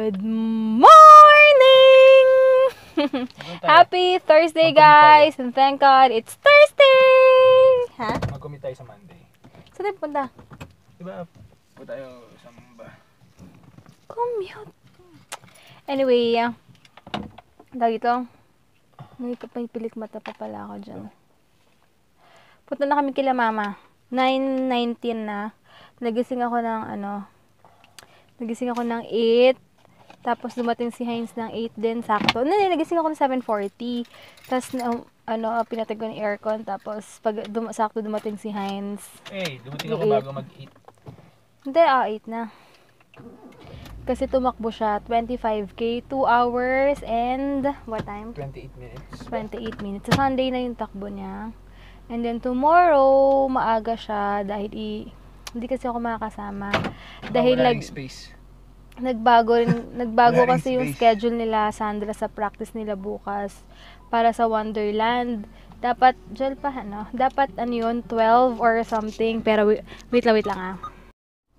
Good morning! Happy Thursday, guys! And thank God, it's Thursday! Ha? Mag-commit tayo sa Monday. Saan tayo punta? Diba, punta tayo sa Mamba. Commute. Anyway, dahil ito, may pilik mata pa pala ako dyan. Punta na kami kila mama. 9:19 na. Nagising ako ng 8. Tapos dumating si Heinz ng 8 din, sakto. Nagising ako ng 7:40. Tapos, pinatag ko ng aircon. Tapos, sakto dumating si Heinz. Dumating ako bago mag-8. Hindi, 8 na. Kasi tumakbo siya, 25K, 2 hours and, what time? 28 minutes. 28 minutes. Sa Sunday na yung takbo niya. And then, tomorrow, maaga siya dahil hindi kasi ako makakasama. Dahil nagbago kasi yung schedule nila, Sandra, sa practice nila bukas para sa Wonderland. Dapat, dapat 12 or something. Pero wait lang.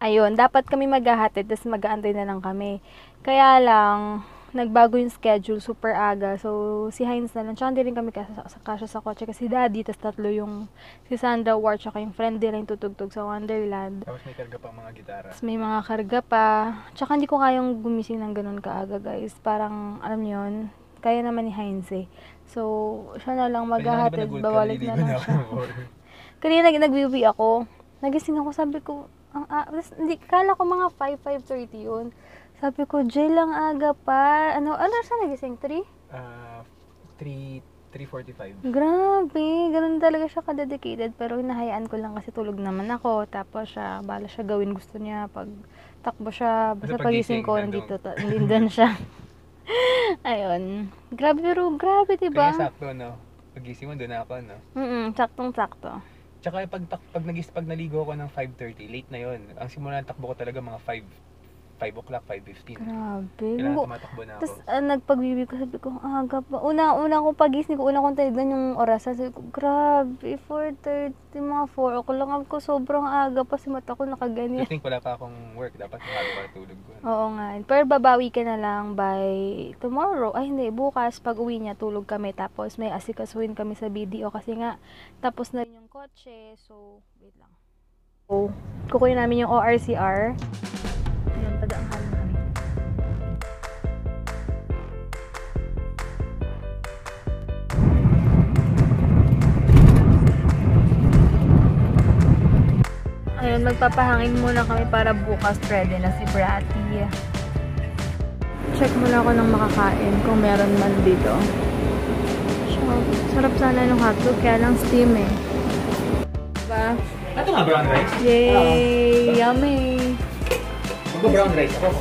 Ayun, dapat kami maghahatid, tapos mag-aantay na lang kami. Kaya lang, nagbago yung schedule, super aga. So, si Heinz na lang. Tsaka hindi rin kami kasya sa kotse kasi daddy, tas tatlo yung si Sandra Ward, tsaka yung friend nila yung tutugtog sa Wonderland. Tapos may karga pa mga gitara. Tapos may mga karga pa. Tsaka hindi ko kayang gumising ng ganun kaaga, guys. Parang, alam niyo yun, kaya naman ni Heinz eh. So, siya na lang maghahatid, babalik na lang siya. Kanina nag-BB ako. Nagising ako, sabi ko, kala ko mga 5:30 yun. Sabi ko, Jay lang aga pa. Ano siya nagising? 3? 3:45. Grabe, ganun talaga siya ka-dedicated. Pero hinahayaan ko lang kasi tulog naman ako. Tapos bala siya gawin gusto niya. Pag takbo siya, basta pagising ko, nandun siya. Ayun. Grabe, diba? Kaya sakto, no? Pagising mo, doon ako, no? Saktong-sakto. Tsaka pag naligo ako ng 5:30, late na yon. Ang simula ng takbo ko talaga mga 5 o'clock, 5:15. Grabe. Kailangan tumatakbo na ako. Tapos nagpag-BB ko, sabi ko, aga pa. Una kong pagising ko, una kong tinignan yung oras. Sabi ko, grabe, 4:30, mga 4 o'clock lang ako. Sobrang aga pa, si mata ko nakaganyan. I think wala pa akong work, dapat maaga tulog ko. Oo nga. Pero babawi ka na lang by tomorrow. Ay hindi, bukas pag uwi niya, tulog kami. Tapos may asikasuhin kami sa BDO kasi nga, tapos na rin yung kotse. So, wait lang. So, kukunin namin yung ORCR. Ayan, padaanghan namin. Ayun, magpapahangin muna kami para bukas ready na si Bratty. Check muna ako ng makakain kung meron man dito. Sarap sana yung hotdog, kaya lang steam eh. Diba? Ito nga, brown rice? Yay! Yummy! Mag-brown rice ako.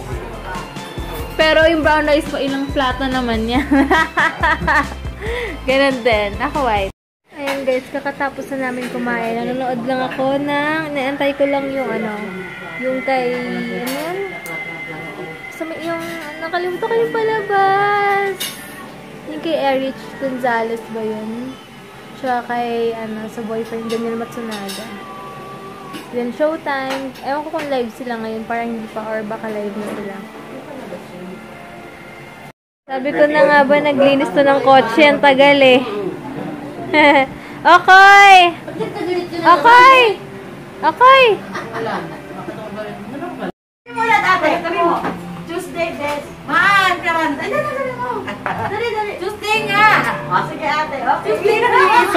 Pero yung brown rice ko, ilang plato naman yan. Ganun din. Ako white. Ayan guys, kakatapos na namin kumain. Nanonood lang ako naantay ko lang yung yung kay, yung, nakalimutan ko yung palabas. Yung kay Erich Gonzalez ba yun? Siya kay, sa boyfriend, Daniel Matsunaga. Then, Showtime. Ewan ko kung live sila ngayon. Parang hindi pa or baka live na sila. Sabi ko na nga ba, naglinis to ng kotse. Ang tagal eh. Okay! Okay! Okay! Mula ate, sabi mo. Tuesday, best. Man, karan. Dali mo. Dali. Tuesday nga. O, sige ate. Okay. Tuesday, please.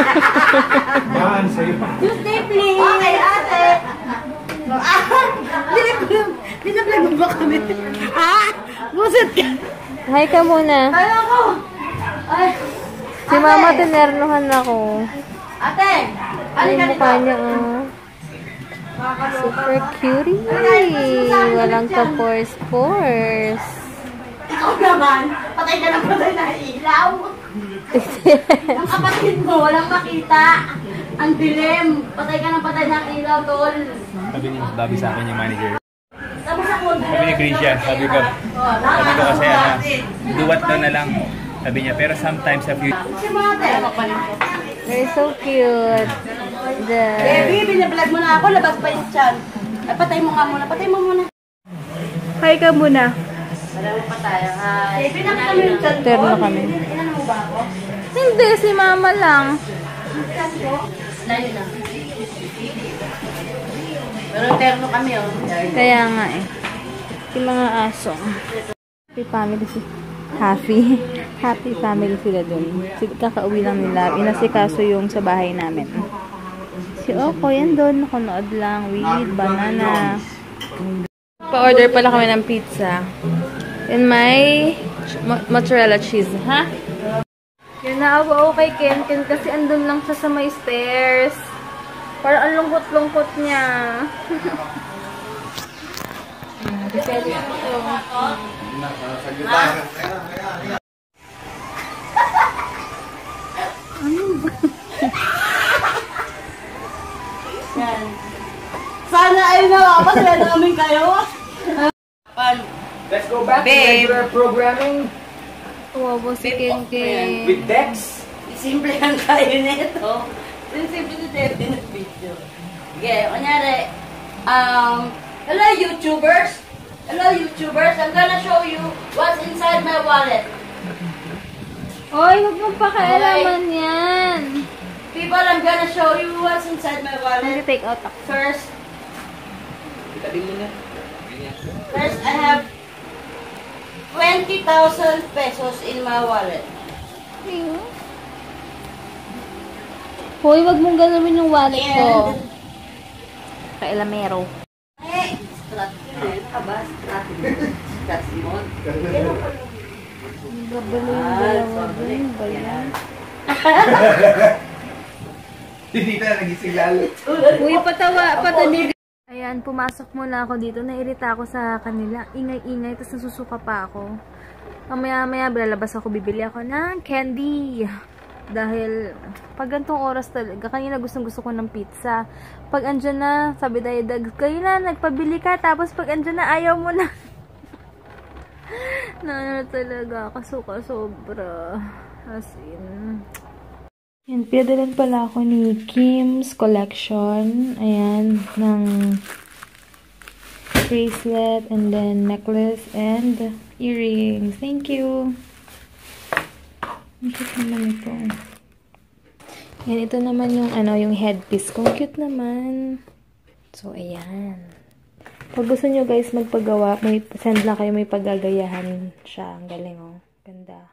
Man, sa'yo. Tuesday, please. Okay, ate. Dinaplag mo ba kami? Ha? Buset ka. Hi ka muna. Tayo ako. Ay. Si mama, tinernohan ako. Ate. Ay, mukha niya, super cutie. Walang ka-pores-pores. Ikaw naman. Patay ka ng patay na ilaw. Ang kapatid mo, walang makita. Ang dilim. Patay ka ng patay na ilaw, tol. Sabi ni Bobby sa akin yung manager. Tapos ako, Sabi ni Grisha, sabi ko kasi do what daw na lang. Sabi niya, pero sometimes a few... They're so cute. Baby, binablog mo na ako. Labas pa yung chan. Ay, patay mo nga muna. Patay mo muna. Hi ka muna. Pareho pa tayo. Hi. Pinakita mo yung chan ko? Terno kami. Ilan mo ba ako? Hindi, si mama lang. Chan ko? Layo na. Pero terno kami, oh. Kaya nga eh. Yung mga aso. Happy family si Happy family sila dun. Kakauwi lang nila. Inasikaso yung sa bahay namin. Si Oko, yan doon. Nakunood lang. Weed, banana. Pa-order pala kami ng pizza. And my mozzarella cheese. Ha? Yun, naawa ako kay Ken kasi andun lang siya sa may stairs. Parang ang lungkot-lungkot niya. Yan. Sana ay nakapasaya namin kayo. Let's go back to Babe. regular programming Wawa si Ken Ken. with Dex. Simple lang tayo nito. Simple na tayo din ng video. Okay, kunyari, hello YouTubers! Hello YouTubers! I'm gonna show you what's inside my wallet. Oy, huwag mong pakialaman yan. People, I'm gonna show you what's inside my wallet. Take out ako. First, Itabi mo na. I have 20,000 pesos in my wallet. Hoy, wag mong galawin yung wallet ko. And, Kailamero. eh, strategy. Aba, strategy. Gabalo yung dalawa dun ba yan? Hindi na nagising lalo. Uy, patanig. Ayan, pumasok muna ako dito. Nairita ako sa kanila. Ingay-ingay, tapos nasusuka pa ako. Mamaya-maya, lalabas ako, bibili ako ng candy. Dahil, pag gantong oras talaga, kanina gustong-gusto ko ng pizza. Pag andyan na, sabi Daydag, kanina nagpabili ka, tapos pag andyan na, ayaw mo na. Na talaga, kasuka sobra. As in. Yan, pinadalan pala ako ni Kim's Collection. Ayan, ng bracelet, and then necklace, and earrings. Thank you. Ang cute naman ito. Yan, ito naman yung, yung headpiece ko. Cute naman. So, ayan. Pag gusto nyo guys magpagawa, may send lang kayo, may paggagayahan siya. Ang galing, oh. Ganda.